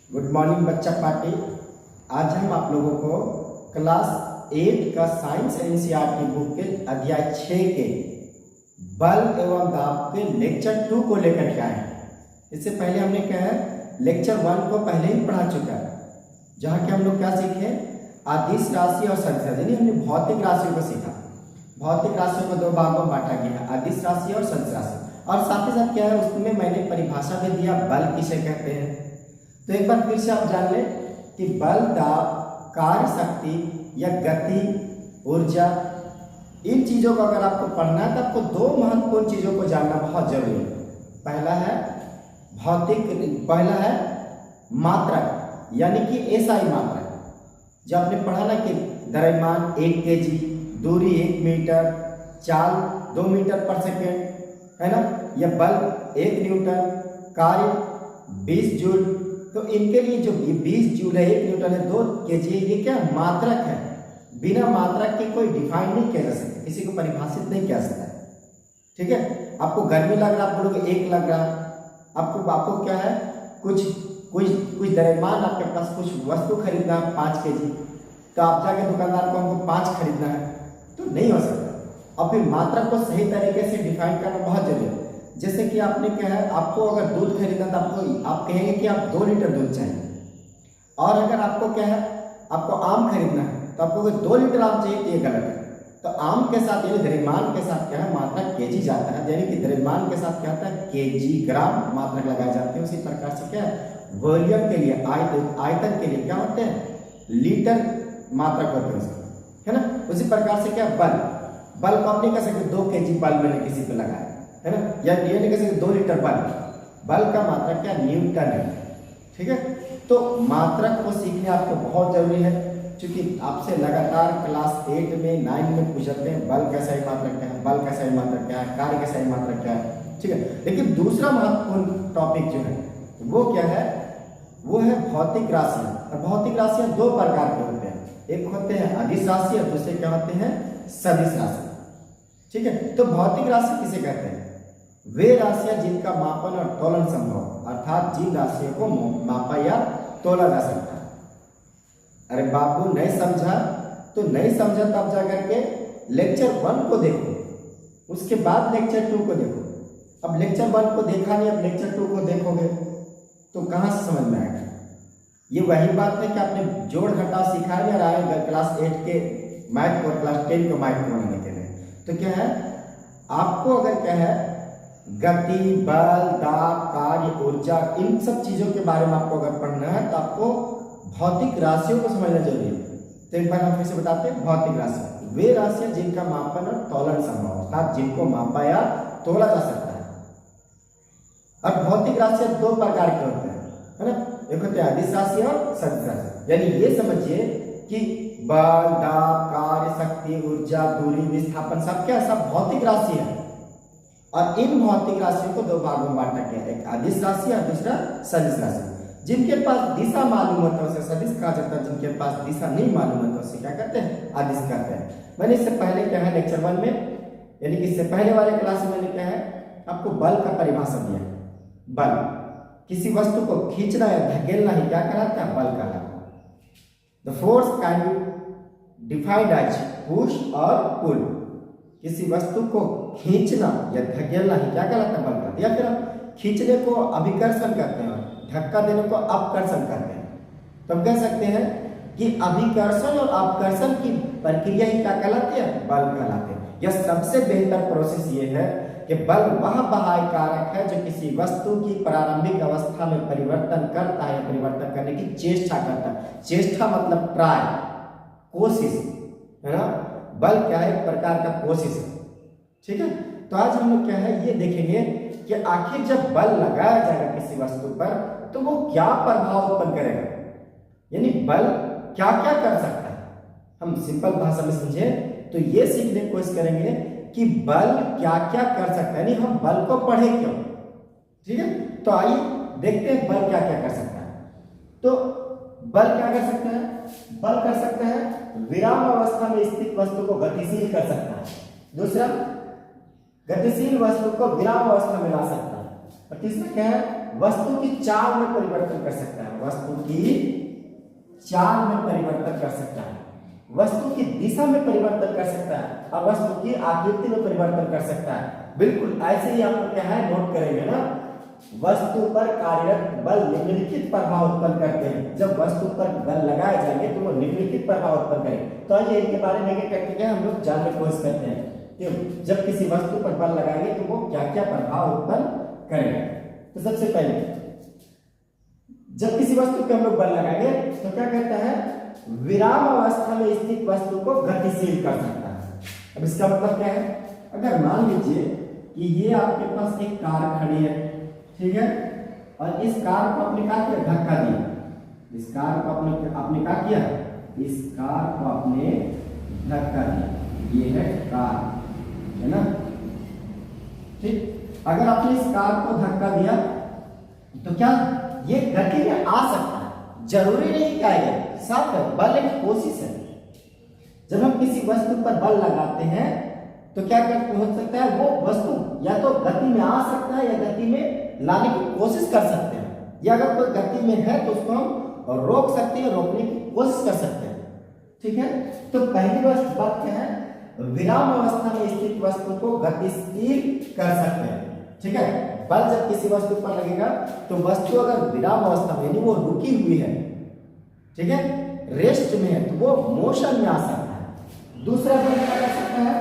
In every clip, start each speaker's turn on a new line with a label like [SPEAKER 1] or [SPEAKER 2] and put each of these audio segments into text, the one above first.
[SPEAKER 1] Good morning बच्चा party. आज हम आप लोगों को क्लास 8 का साइंस एनसीईआरटी बुक के अध्याय 6 के बल एवं दाब के लेक्चर 2 को लेकर के आए हैं। इससे पहले हमने क्या है लेक्चर 1 को पहले ही पढ़ा चुका है, जहाँ के हम लोग क्या सीखे अदिश राशि और सदिश राशि, यानी हमने भौतिक राशियों को सीखा। भौतिक राशियों को दो भागों में बांटा गया है, अदिश राशि और सदिश राशि। और साथ ही साथ क्या है उसमें मैंने परिभाषा भी दिया बल किसे कहते हैं। तो एक बार फिर से आप जान लें कि बल, दाब, कार्य शक्ति या गति, ऊर्जा, इन चीजों को अगर आपको पढ़ना है तो आपको दो महत्वपूर्ण चीजों को जानना बहुत जरूरी है। पहला है मात्रक, यानी कि एसआई मात्रक। जो आपने पढ़ा ना कि द्रव्यमान 1 kg, दूरी 1 मीटर, चाल 2 मीटर पर सेकेंड, है ना, या बल 1 न्यूटन, कार्य 20 जूल। तो इनके लिए जो 20 जूल है, 1 न्यूटन है, 2 kg है, ये क्या मात्रक है। बिना मात्रक के कोई डिफाइन नहीं किया जा सकता, किसी को परिभाषित नहीं किया सकता। ठीक है, आपको गर्मी लग रहा, आप बोलोगे 1 लग रहा। आपको क्या है कुछ द्रव्यमान आपके पास, कुछ वस्तु खरीदना है 5 kg, तो आप जाके दुकानदार को हमको 5 खरीदना है, तो नहीं हो सकता। और फिर मात्रक को सही तरीके से डिफाइन करना बहुत जरूरी है। जैसे कि आपने क्या है, आपको अगर दूध खरीदना तो आप कहेंगे कि आप 2 लीटर दूध चाहिए। और अगर आपको क्या है, आपको आम खरीदना है तो आपको अगर 2 लीटर आम चाहिए तो ये गलत है। तो आम के साथ यानी द्रव्यमान के साथ क्या है मात्रक केजी जाता है, यानी कि द्रव्यमान के साथ क्या होता है केजी, ग्राम मात्रक लगाए जाते हैं। उसी प्रकार से क्या है वॉल्यूम के लिए, आयतन के लिए क्या होते हैं लीटर मात्रक होते हैं उसके, है ना। उसी प्रकार से क्या बल को आप नहीं कह सकते 2 kg बल मैंने किसी पे लगाया, है ना, या ये नहीं कह सकते 2 लीटर बल का मात्रक क्या न्यूटन है। ठीक है, तो मात्रक को सीखना आपको बहुत जरूरी है, क्योंकि आपसे लगातार क्लास 8 में 9 में पूछते हैं बल का सही मात्रक क्या है, बल का सही मात्रक क्या है, कार्य का सही मात्रक क्या है। ठीक है, लेकिन दूसरा महत्वपूर्ण टॉपिक जो है वो क्या है, वो है भौतिक राशियां। और भौतिक राशियां 2 प्रकार के होते हैं, एक होते हैं अदिश राशि और दूसरे क्या होते हैं सदिश राशि। ठीक है, तो भौतिक राशि किसे कहते हैं, वे राशियां जिनका मापन और तोलन संभव, अर्थात जिन राशियों को मापा या तोला जा सकता है। अरे बाबू नहीं समझा तो नहीं समझा, तब जाकर के लेक्चर 1 को देखो, उसके बाद लेक्चर 2 को देखो। अब लेक्चर 1 को देखा नहीं, अब लेक्चर 2 को देखोगे तो कहां से समझ में आएगा। ये वही बात है कि आपने जोड़ घटाव सिखा नहीं रहा है क्लास 8 के मैथ और क्लास 10 को मैथ बनाने के लिए। तो क्या है आपको अगर क्या है गति, बल, दाब, कार्य, ऊर्जा, इन सब चीजों के बारे में आपको अगर पढ़ना है तो आपको भौतिक राशियों को समझना जरूरी है। तो एक बार हम फिर से बताते हैं, भौतिक राशि वे राशियां जिनका मापन और तोलन संभव, अर्थात जिनको मापा या तोला जा सकता है। और भौतिक राशियां 2 प्रकार के होते हैं, है ना, एक होते हैं अदिश राशि और सदिश राशि। यानी ये समझिए कि बल, दाब, कार्य, शक्ति, ऊर्जा, दूरी, विस्थापन सब क्या सब भौतिक राशि है। और इन भौतिक राशियों को 2 भागों में बांटा गया है, एक अदिश राशि और दूसरा सदिश राशि। जिनके पास दिशा मालूम होता है उसे सदिश कहा जाता है, जिनके पास दिशा नहीं मालूम होता उसे क्या कहते हैं अदिश कहते हैं। मैंने इससे पहले क्या है लेक्चर 1 में, यानी कि इससे पहले वाले क्लास में मैंने क्या है आपको बल का परिभाषा दिया। बल किसी वस्तु को खींचना या धकेलना ही क्या कहलाता है बल कहलाता है। The force can be defined as push और पुल। किसी वस्तु को खींचना या धकेलना ही क्या कहलाता है बल कहलाता है। या फिर हम खींचने को अभिकर्षण कहते हैं, धक्का देने को अपकर्षण कहते हैं। तो हम कह सकते हैं कि अभिकर्षण और अपकर्षण की प्रक्रिया ही क्या कहलाती है बल कहलाते हैं। यह सबसे बेहतर प्रोसेस ये है कि बल वह बाह्य कारक है जो किसी वस्तु की प्रारंभिक अवस्था में परिवर्तन करता है, परिवर्तन करने की चेष्टा करता है। चेष्टा मतलब ट्राई, कोशिश, है ना। बल क्या है एक प्रकार का कोशिश है। ठीक है, तो आज हम लोग क्या है ये देखेंगे कि आखिर जब बल लगाया जाएगा किसी वस्तु पर तो वो क्या प्रभाव उत्पन्न करेगा, यानी बल क्या क्या कर सकता है। हम सिंपल भाषा में समझे तो ये सीखने की कोशिश करेंगे कि बल क्या क्या कर सकता है, यानी हम बल को पढ़े क्यों। ठीक है, तो आइए देखते हैं बल क्या क्या कर सकता है। तो बल क्या कर सकता है, बल कर सकता है विराम अवस्था में स्थित वस्तु को गतिशील कर सकता है। दूसरा गतिशील वस्तु को विराम अवस्था में ला सकता है। और तीसरा क्या है वस्तु की चाल में परिवर्तन कर सकता है, वस्तु की चाल में परिवर्तन कर सकता है, वस्तु की दिशा में परिवर्तन कर सकता है और वस्तु की आकृति में परिवर्तन कर सकता है। बिल्कुल ऐसे ही आप क्या है नोट करेंगे ना, वस्तु पर कार्यरत बल निम्नलिखित प्रभाव उत्पन्न करते हैं। जब वस्तु पर बल लगाए जाएंगे तो वो निम्नलिखित प्रभाव उत्पन्न करेंगे। तो आइए इनके बारे में एक करके हम लोग जानने की कोशिश करते हैं कि जब किसी वस्तु पर बल लगाएंगे तो वो क्या क्या प्रभाव उत्पन्न करेगा। तो सबसे पहले जब किसी वस्तु पे हम लोग बल लगाएंगे तो क्या कहता है, विराम अवस्था में स्थित वस्तु को गतिशील कर सकता है। अब इसका मतलब क्या है, अगर मान लीजिए कि ये आपके पास एक कार खड़ी है, ठीक है, और इस कार को आपने क्या किया, धक्का दिया, इस कार को आपने क्या किया, इस कार को आपने धक्का दिया, ये है कार, है ना, ठीक। अगर आपने इस कार को धक्का दिया तो क्या ये गति में आ सकता है, जरूरी नहीं क्या है, साफ है, बल एक कोशिश है। जब हम किसी वस्तु पर बल लगाते हैं तो क्या हो सकता है, वो वस्तु या तो गति में आ सकता है या गति में लाने की कोशिश कर सकते हैं, या अगर कोई गति में है तो उसको हम रोक सकते हैं, रोकने की कोशिश कर सकते हैं, ठीक है। तो पहली बात क्या है, विराम अवस्था में स्थित वस्तु को गतिशील कर सकते हैं, ठीक है। बल जब किसी वस्तु पर लगेगा तो वस्तु अगर विराम अवस्था में यानी वो रुकी हुई है, ठीक है, रेस्ट में है, तो वो मोशन में आ सकता है। दूसरा बल क्या कर सकता है,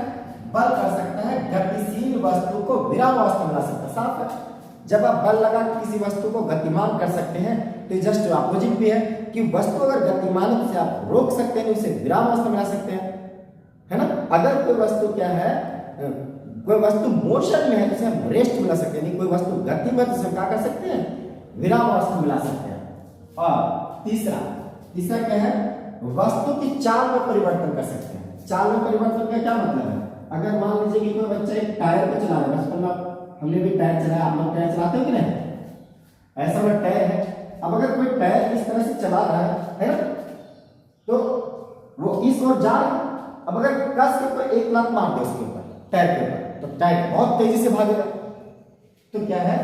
[SPEAKER 1] बल कर सकता है गतिशील वस्तु को विराम अवस्था में ला सकता है। साफ है, जब आप बल लगा किसी वस्तु को गतिमान कर सकते हैं तो जस्ट अपोजिट भी है कि वस्तु अगर गतिमान है उसे आप रोक सकते हैं, उसे विराम अवस्था में ला सकते हैं, है ना। अगर कोई वस्तु क्या है, कोई वस्तु मोशन में है तो हम रेस्ट में ला सकते हैं, कोई वस्तु गति में तो क्या कर सकते हैं, विराम अवस्था में ला सकते हैं। और तीसरा क्या है, वस्तु की चाल में परिवर्तन कर सकते हैं। चाल में परिवर्तन का क्या मतलब है, अगर मान लीजिए कि कोई बच्चा एक टायर को चला रहा है, बचपन में हमने भी टायर चलाया, आप लोग टायर चलाते हो कि नहीं, ऐसा वाला टायर है। अब अगर कोई टायर इस तरह से चला रहा है ना, तो वो इस ओर जा रहा है, अब अगर कस के कोई एक लात मार दे उसके ऊपर, टायर के ऊपर, तो टायर बहुत तेजी से भागेगा। तो क्या है,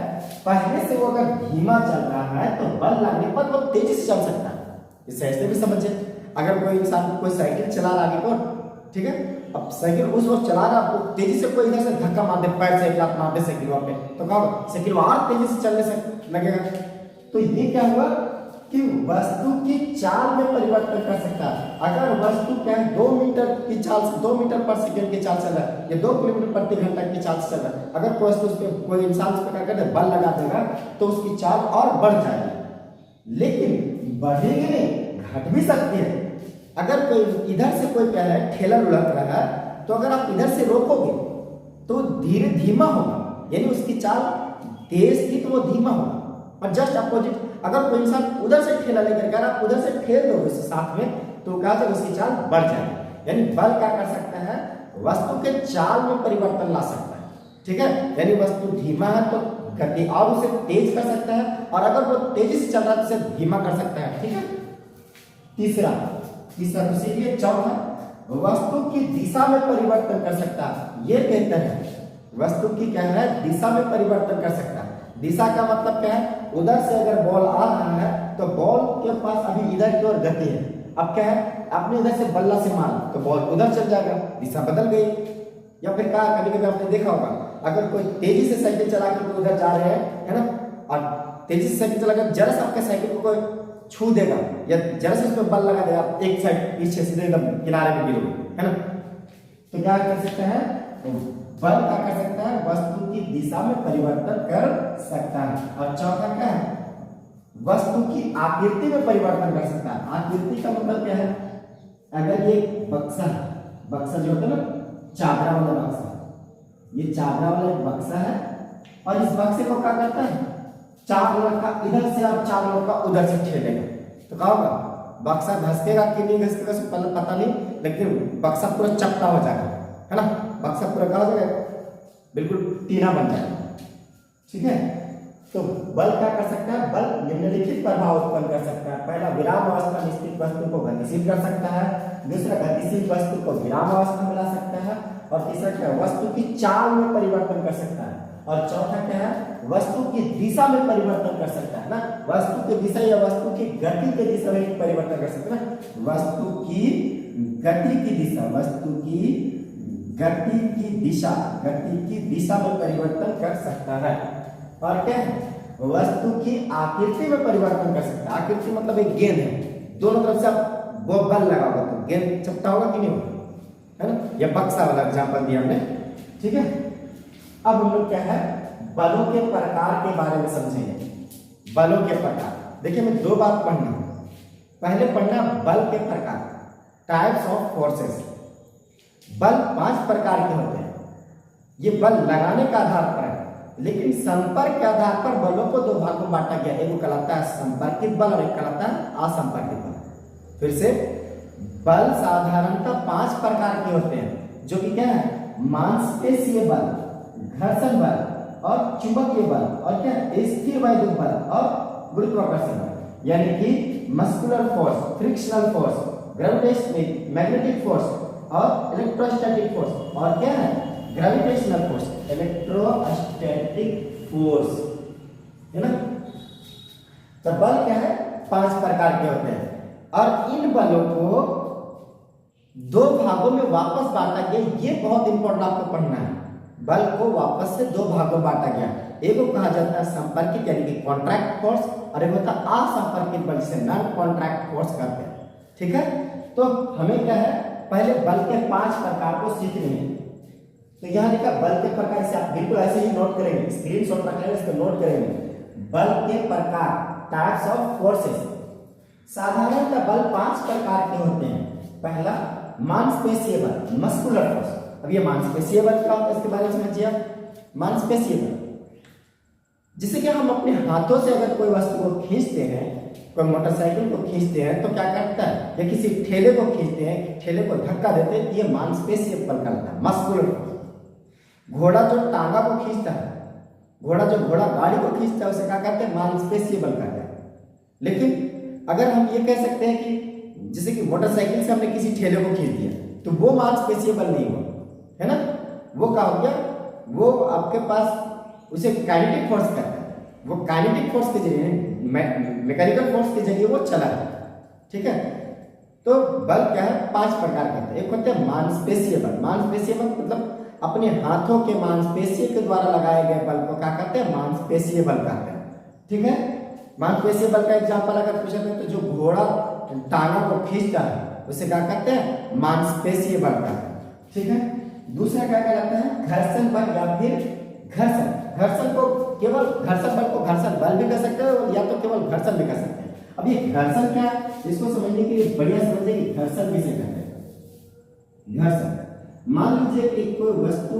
[SPEAKER 1] पहले से वो अगर धीमा चल रहा है तो बल लगने पर वो तेजी से चल सकता है। इसे ऐसे भी समझे, अगर कोई इंसान कोई साइकिल चला रहा है आगे, ठीक है, अब साइकिल उस वक्त चला रहा है, तेजी से कोई इधर से धक्का मार दे, पैर से एक लात मार दे साइकिल पे, तो क्या होगा, साइकिल और तेजी से चलने से लगेगा। तो ये क्या हुआ कि वस्तु की चाल में परिवर्तन कर सकता है। अगर वस्तु क्या है 2 मीटर की चाल से 2 मीटर पर सेकंड की चाल चल रहा है या 2 किलोमीटर प्रति घंटा की चाल से चल रहा है, अगर कोई वस्तु उस पर कोई इंसान उस पर क्या करता है, बल लगा देगा तो उसकी चाल और बढ़ जाएगी, लेकिन बढ़ेगी नहीं, घट भी सकती है। अगर कोई इधर से कोई क्या है ठेला लुढ़क रहा है, तो अगर आप इधर से रोकोगे तो धीरे धीमा होगा, यानी उसकी चाल तेज थी तो वो धीमा होगा। और जस्ट अपोजिट, अगर कोई इंसान उधर से ठेला लेकर अगर आप उधर से ठेल दो उसके साथ में, तो क्या होगा, उसकी चाल बढ़ जाएगी। यानी बल क्या कर सकता है, वस्तु के चाल में परिवर्तन ला सकता है, ठीक है। यानी वस्तु धीमा है तो गति और उसे तेज कर सकता है, और अगर वो तेजी से चल रहा है तो उसे धीमा कर सकता है, ठीक है। तीसरा तो सीखिए। चौथा, वस्तु की दिशा में परिवर्तन कर सकता है। ये कहते हैं वस्तु की क्या है, दिशा में परिवर्तन कर सकता है। दिशा का मतलब क्या है, उधर से अगर बॉल आ रहा है तो बॉल के पास अभी इधर की ओर गति है, अब क्या है, आपने इधर से बल्ला से मारा तो बॉल उधर चल जाएगा, दिशा बदल गई। या फिर क्या, कभी कभी आपने देखा होगा, अगर कोई तेजी से साइकिल चला कर उधर जा रहे हैं, है ना, और तेजी से साइकिल चला कर जरा सा आपके साइकिल को कोई छू देगा या जरा से उसमें बल लगा देगा, एक साइड पीछे सीधे एकदम किनारे में गिरोगे, है ना, तो क्या कर सकते हैं, बल क्या कर सकता है, वस्तु की दिशा में परिवर्तन कर सकता है। और चौथा क्या है, वस्तु की आकृति में परिवर्तन कर सकता है। आकृति का मतलब क्या है, अगर ये बक्सा जो होता है ना, चादरा वाला बक्सा, ये चादरा वाला एक बक्सा है, और इस बक्से को क्या करता है, चार लड़का इधर से और चार लड़का उधर से ठेलेगा, तो क्या होगा, बक्सा घसकेगा कि नहीं घसकेगा पता नहीं, लेकिन बक्सा पूरा चपटा हो जाएगा, है ना, बक्सा पूरा क्या हो जाएगा, बिल्कुल टीना बन जाएगा, ठीक है। तो बल क्या कर सकता है, बल निम्नलिखित प्रभाव उत्पन्न कर सकता है। पहला, विराम अवस्था में स्थित वस्तु को गतिशील कर सकता है। दूसरा, गतिशील वस्तु को विराम अवस्था में ला सकता है। और तीसरा क्या, वस्तु की चाल में परिवर्तन कर सकता है। और चौथा क्या है, वस्तु की दिशा में परिवर्तन कर सकता है ना, वस्तु की दिशा या वस्तु की गति की दिशा में परिवर्तन कर सकता है ना, वस्तु की गति की दिशा, वस्तु की गति की दिशा में परिवर्तन कर सकता है। और क्या है, वस्तु की आकृति में परिवर्तन कर सकता है। आकृति मतलब एक गेंद है, दोनों तरफ से आप वो बल लगा होगा तो गेंद चपटा होगा कि नहीं होगा, है ना, यह बक्सा वाला एग्जांपल दिया हमने, ठीक है। अब हम लोग क्या है, बलों के प्रकार के बारे में समझेंगे। बलों के प्रकार, देखिए मैं दो बात पढ़ना, पहले पढ़ना बल के प्रकार, टाइप्स ऑफ फोर्सेस। बल 5 प्रकार के होते हैं। ये बल लगाने का आधार पर है, लेकिन संपर्क के आधार पर बलों को 2 भागों में बांटा गया। एक कहलाता है संपर्कित बल और एक कहलाता है असंपर्कित बल। फिर से बल साधारणतः 5 प्रकार के होते हैं, जो कि क्या है, मांसपेशीय बल, घर्षण बल और चुंबकीय बल और क्या स्थिर वैद्युत बल और गुरुत्वाकर्षण बल, यानी कि muscular force, frictional force, gravitational magnetic force और इलेक्ट्रोस्टैटिक फोर्स और क्या है ग्रेविटेशनल फोर्स, इलेक्ट्रोस्टैटिक फोर्स, है ना। तो बल क्या है, 5 प्रकार के होते हैं और इन बलों को 2 भागों में वापस बांटा गया। ये बहुत इंपॉर्टेंट आपको पढ़ना है। बल को वापस से 2 भागों में बांटा गया। एक को कहा जाता है संपर्कित यानी कि कॉन्ट्रैक्ट फोर्स और एक होता है असंपर्कित बल, जिसे नॉन कॉन्ट्रैक्ट फोर्स कहते हैं, ठीक है। तो हमें क्या है, पहले बल के 5 प्रकार को सीखने हैं। तो यहाँ लिखा बल के प्रकार, से आप बिल्कुल ऐसे ही नोट करेंगे, स्क्रीनशॉट रख लेंगे, इसको नोट करेंगे। बल के प्रकार, टाइप्स ऑफ फोर्सेस। साधारणतः बल 5 प्रकार के होते हैं। पहला मांसपेशीय बल, मस्कुलर फोर्स। अब ये मांसपेशीय बल क्या होता है, इसके बारे में समझिए। मांसपेशीय बल जिसे कि हम अपने हाथों से अगर कोई वस्तु को खींचते हैं, कोई मोटरसाइकिल को खींचते हैं तो क्या करता है, या किसी ठेले को खींचते हैं, ठेले को धक्का देते हैं, ये मांसपेशीय बल कहलाता है, मस्कुलर फोर्स। घोड़ा जो टांगा को खींचता है, घोड़ा गाड़ी को खींचता है, उसे क्या कहते हैं, मांसपेशीय बल कहते हैं। लेकिन अगर हम ये कह सकते हैं कि जैसे कि मोटरसाइकिल से हमने किसी ठेले को खींच दिया तो वो मांसपेशीय बल नहीं हुआ, है ना। वो क्या हो गया, वो आपके पास उसे काइनेटिक फोर्स कहते हैं। वो काइनेटिक फोर्स के जरिए, मैकेनिकल फोर्स के जरिए वो चला है, ठीक है। तो बल क्या है, 5 प्रकार के होते हैं। एक होते हैं मांसपेशीय बल। मांसपेशीय बल मतलब अपने हाथों के मांसपेशियों के द्वारा लगाए गए बल को क्या कहते हैं, मांसपेशीय बल कहते हैं, ठीक है। मांसपेशीय बल का एग्जांपल अगर पूछे तो जो घोड़ा टांगा को खींचता है उसे क्या कहते हैं, मांसपेशीय बल कहते हैं, ठीक है। दूसरा क्या कहलाता है, घर्षण बल या फिर घर्षण। घर्षण को केवल घर्षण बल को घर्षण बल भी कह सकते हैं या तो केवल घर्षण भी कह सकते हैं। अब ये घर्षण क्या है, इसको समझने के लिए बढ़िया समझिए कि घर्षण किसे कहते हैं। घर्षण, मान लीजिए कि कोई वस्तु,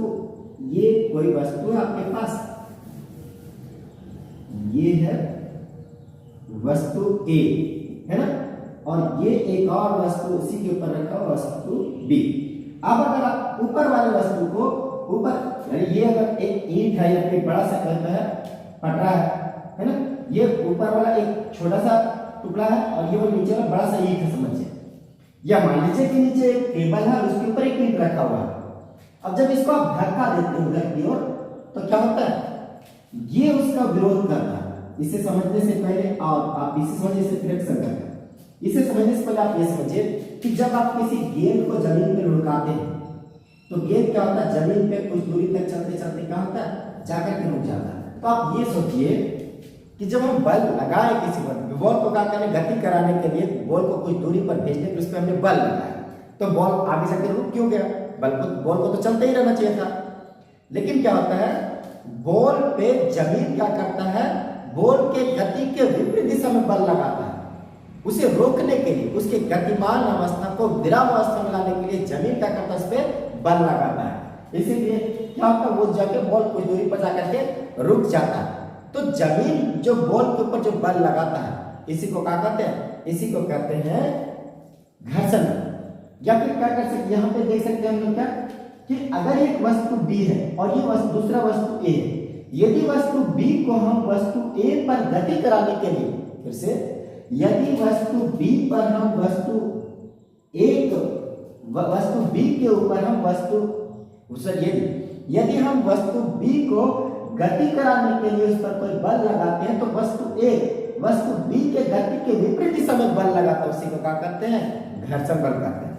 [SPEAKER 1] ये कोई वस्तु है आपके पास, ये है वस्तु A, है ना, और ये एक और वस्तु उसी के ऊपर रखा हुआ वस्तु B। अब अगर आप ऊपर वाले वस्तु को ऊपर, यानी ये अगर एक ईंट है या फिर बड़ा सा कहता है पटरा है ना, ये ऊपर वाला एक छोटा सा टुकड़ा है और ये वो नीचे वाला बड़ा सा ईंट है, समझिए। या मान लीजिए कि नीचे एक टेबल है और उसके ऊपर एक ईंट रखा हुआ है। अब जब इसको आप धक्का देते हो उधर की ओर तो क्या होता है, ये उसका विरोध करता है। इसे समझने से पहले आप इसे समझिए, इसे फ्रिक्शन करते हैं। इसे समझने से पहले आप ये समझिए कि जब आप किसी गेंद को जमीन में लुढ़काते हैं तो गेंद क्या होता है, जमीन पे कुछ दूरी तक चलते चलते क्या होता है, जाकर के रुक जाता है। तो आप ये सोचिए कि जब हम बल लगाए किसी बॉल को क्या करें, गति कराने के लिए बॉल को कुछ दूरी पर भेजने के लिए उस पर हमने बल लगाया, तो बॉल आगे जाकर रुक क्यों गया, बॉल को तो चलते ही रहना चाहिए था। लेकिन क्या होता है, बॉल पे जमीन क्या करता है, बॉल के गति के विपरीत दिशा में बल लगाता है। उसे रोकने के लिए, उसके गतिमान अवस्था को विराम अवस्था में लाने के लिए जमीन क्या करता है, उस पर बल लगाता है। इसीलिए क्या होता है, वो जाके बॉल कुछ दूरी पर जाकर के रुक जाता है। तो जमीन जो बॉल के ऊपर जो बल लगाता है, इसी को क्या कहते हैं, इसी को कहते हैं घर्षण। या फिर क्या कर सकते, यहाँ पे देख सकते हैं हम लोग क्या कि अगर एक वस्तु B है और ये वस्तु दूसरा वस्तु A है, यदि वस्तु B को हम वस्तु A पर गति कराने के लिए, फिर से यदि वस्तु B पर हम वस्तु B के ऊपर हम वस्तु, यदि हम वस्तु B को गति कराने के लिए उस पर कोई बल लगाते हैं तो वस्तु ए वस्तु बी के गति के विपरीत दिशा में बल लगाता है, उसी को क्या कहते हैं? घर्षण बल कहते हैं।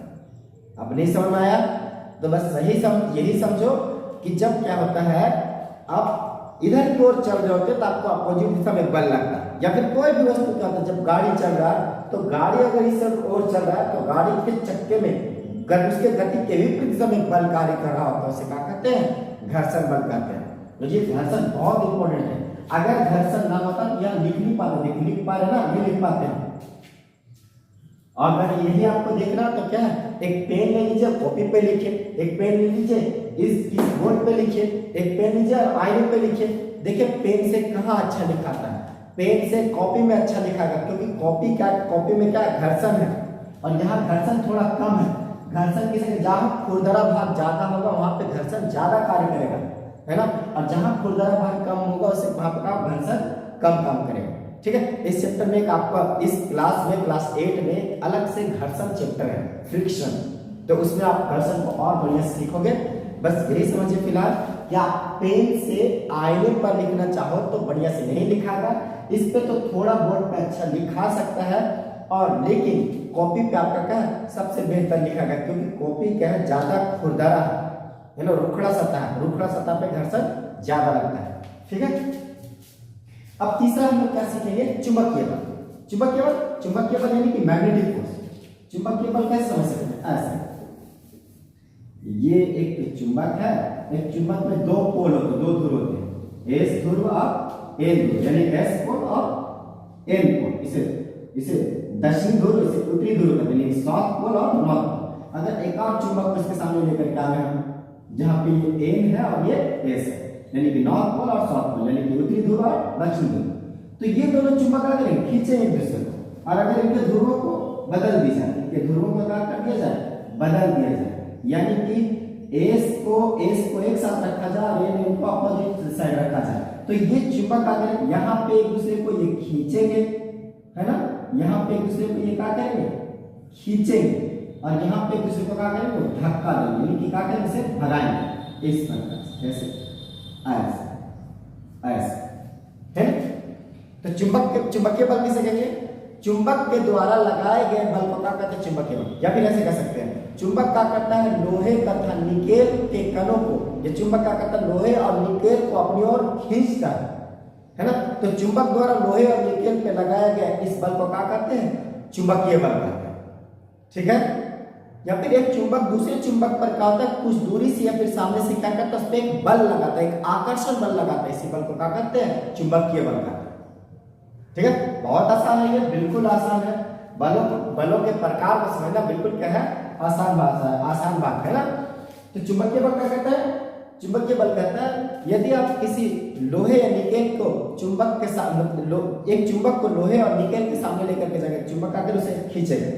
[SPEAKER 1] अब नहीं समझ में आया तो बस यही समझो कि जब क्या होता है, आप इधर की ओर चल रहे होते तो आपको अपोजिट दिशा में बल लगता है, या फिर कोई भी वस्तु क्या होता है, जब गाड़ी चल रहा है तो गाड़ी अगर इस ओर चल रहा है तो गाड़ी के चक्के में उसके गति के विपरीत दिशा में बल कार्य कर रहा होता है, उसे क्या कहते हैं? घर्षण बल कहते हैं। तो ये घर्षण बहुत इंपॉर्टेंट है। अगर घर्षण ना होता तो यहाँ लिख नहीं पाते, लिख पा रहे ना, ये लिख पाते हैं। और अगर यही आपको देखना तो क्या है, एक पेन ले लीजिए, कॉपी पे लिखिए, एक पेन ले लीजिए, इस बोर्ड पे लिखिए, एक पेन लीजिए और आईने पे लिखिए। देखिए पेन से कहाँ अच्छा लिखाता है, पेन से कॉपी में अच्छा लिखाएगा, क्योंकि कॉपी में क्या घर्षण है और यहाँ घर्षण थोड़ा कम है। घर्षण किसी जहाँ खुरदरा भाग ज्यादा होगा वहां पे घर्षण ज्यादा कार्य करेगा, है ना, और जहां खुरदरा भाग कम होगा उससे वहां पर घर्षण कम काम करेगा। ठीक है, इस चैप्टर में आपका इस क्लास में क्लास 8 में अलग से घर्षण चैप्टर है, फ्रिक्शन, तो उसमें आप घर्षण को और बढ़िया से सीखोगे। बस यही समझिए फिलहाल कि आप पेन से आईने पर लिखना चाहो तो बढ़िया से नहीं लिखागा, इस पे तो थोड़ा बोर्ड पे अच्छा लिखा सकता है, और लेकिन कॉपी पे आपका क्या है सबसे बेहतर लिखागा, क्योंकि कॉपी क्या है ज्यादा खुरदरा है ना, रुखड़ा सतह पे घर्षण ज्यादा लगता है। ठीक है, अब तीसरा हम लोग क्या सीखेंगे? चुंबकीय बल। चुंबकीय बल यानी कि मैग्नेटिक फोर्स। चुंबकीय बल कैसे समझ सकते हैं? ऐसे, ये एक चुंबक है, एक चुंबक में दो पोल होते हैं, दो ध्रुव होते हैं, एस ध्रुव और एन ध्रुव, यानी एस पोल और एन पोल। इसे दक्षिण ध्रुव, इसे उत्तरी ध्रुव कहते हैं, साउथ पोल और नॉर्थ पोल। अगर एक और चुंबक को इसके सामने लेकर के आ गए हम, जहां पे ये एन है और ये एस है, यानी कि नॉर्थ पोल और साउथ पोल, यानी कि उत्तरी ध्रुव और दक्षिण ध्रुव, तो ये दोनों चुंबक अगर खींचे एक दूसरे को, और अगर इनके ध्रुवों को बदल दी जाए, इनके ध्रुवों को क्या कर दिया जाए? बदल दिया जाए, यानी कि एस को एक साथ रखा जाए और एन को अपोजिट साइड रखा जाए, तो ये चुंबक अगर यहाँ पे एक दूसरे को ये खींचेंगे, है ना, यहाँ पे एक दूसरे को ये क्या करेंगे? खींचेंगे, और यहाँ पे एक दूसरे को क्या करेंगे? धक्का देंगे, यानी कि क्या करेंगे? इसे भगाएंगे इस प्रकार से, ऐसे ऐसे, है। तो चुंबकीय बल किसे कहेंगे? चुंबक के द्वारा लगाए गए बल को क्या कहते हैं? चुंबकीय बल। या फिर ऐसे कह सकते हैं, चुंबक क्या करता है? लोहे तथा निकेल के कणों को, ये चुंबक क्या करता है? लोहे और निकेल को अपनी ओर खींचता है ना, तो चुंबक द्वारा लोहे और निकेल पे लगाया गया इस बल को क्या कहते हैं? चुंबकीय बल कहते हैं। ठीक है, या फिर एक चुंबक दूसरे चुंबक पर क्या होता है? कुछ दूरी से या फिर सामने से क्या करता है? उस पर एक बल लगाता है, एक आकर्षण बल लगाता है, इसी बल को क्या कहते हैं? चुंबकीय बल कहते हैं। ठीक है, बहुत आसान है, ये बिल्कुल आसान है। बलों के प्रकार को समझना बिल्कुल क्या है? आसान बात है ना। तो चुंबकीय बल क्या कहता है? चुंबकीय बल कहता है यदि आप किसी लोहे या निकेल को चुंबक के सामने, एक चुंबक को लोहे और निकेल के सामने लेकर के जाएंगे, चुंबक आकर उसे खींचेगा,